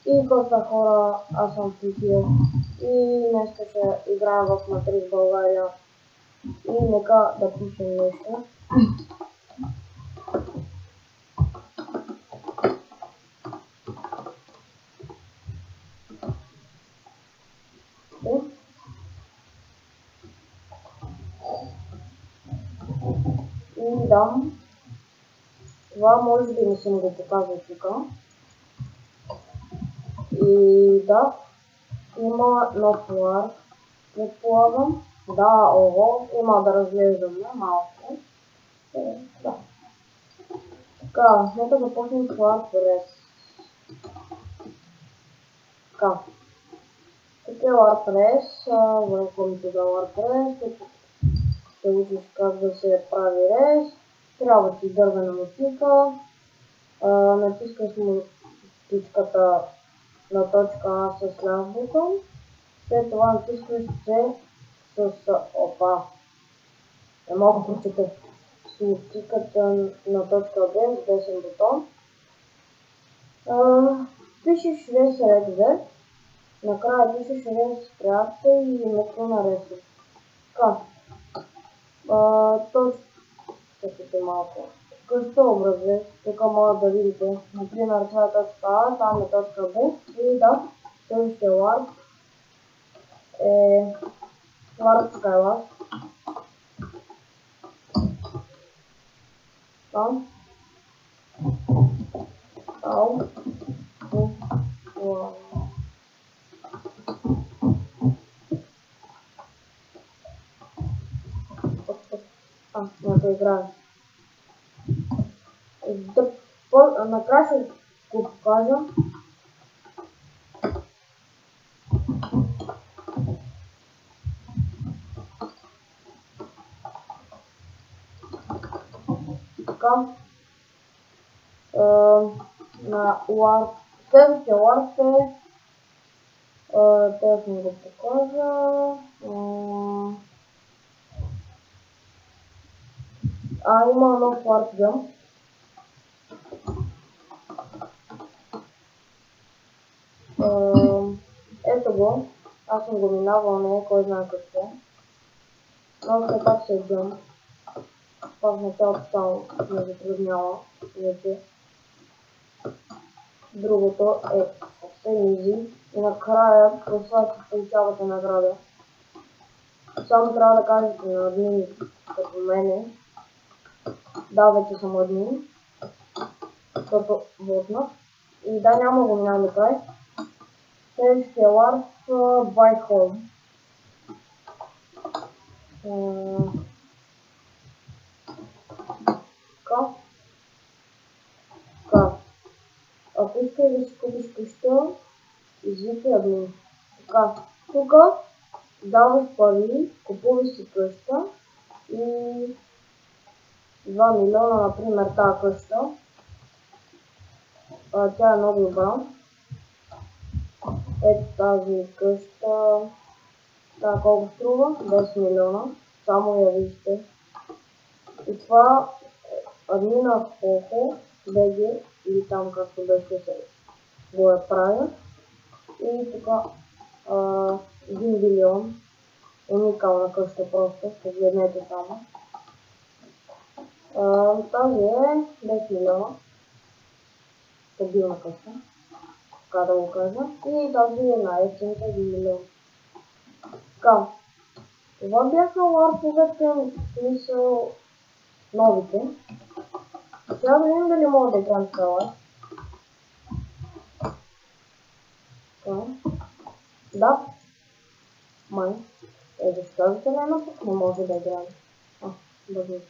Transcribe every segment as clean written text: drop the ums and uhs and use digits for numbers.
И коста хора, аз съм Фитил и днес ще играем в Матрис България и нека да пишем нещо. И да, това може би не съм го показал тук. И да, има нов лар, предполагам. Да, ого, има да разглеждаме малко. Да. Така, нека започнем с WordPress. Така. Тук е WordPress, welcome to the WordPress. Тук ще учиш как да се прави REST. Трябва ти дървена мотика. Натискаш мотичката на точка А с ляв бутон. След това натискаш C с опа. Не мога да прочета. С мотиката на точка B с десен бутон. Пишеш res-rec-v. Накрая пишеш res-create и името на res. Така. Чакайте малко. Къща образец, тук може да видите, например това е точка А, там е точка Б и да, следващия warp е warp skylab. Там. Някой играе. Накрая ще го покажа. Така. На warp. Следващия warp е трябва да го покажа. Има нов warp jump. Ето го. Аз съм го минавал, не е кой знае какво. Но все пак се jump. В началото само ме затруднява вече. Другото е съвсем easy. И накрая, после това получавате награда. Само трябва да кажете на админ като мене. Да, вече съм админ. Защото вотнах. И да, няма го минавам до край. Следващия warp by home. Така. Ако искаш да си купиш къща, извикай админ. Така. Тук даваш пари, купуваш си къща и 2 милиона, например, тази къща. Тя е много добра. Ето тази къща. Така колко струва? 10 милиона. Само я вижте. И това админа Хохо, BG или там както беше се го е правя. И така 1 билион. Уникална къща просто. Погледнете само. Тази е 10 милиона. Стабилна къща. Така да го кажа. И тази е най-ефтината 1 милион. Така. Това бяха ларповете, смисъл новите. Сега да видим дали мога да играем с лар. Така. Да. Май. Да ще кажете не, пък не може да играем. Бъде.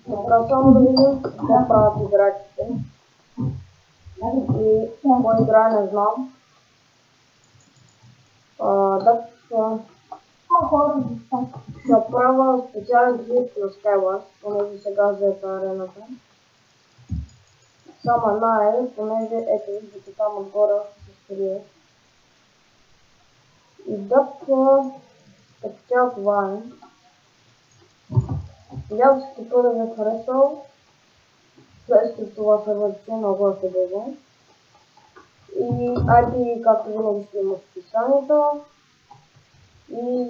Добре, само да видим какво правят играчите. И кой играе не знам. Да, ще правя специален клип на Skywars, понеже сега взета арената. Само една е, понеже ето виждате там отгоре още се скрие. И да, като цяло това е. Надявам се какво да ви е харесал. След това сервърче много е хубаво. И айде, както винаги ще има в описанието. И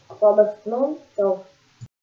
това беше с мен. Чао!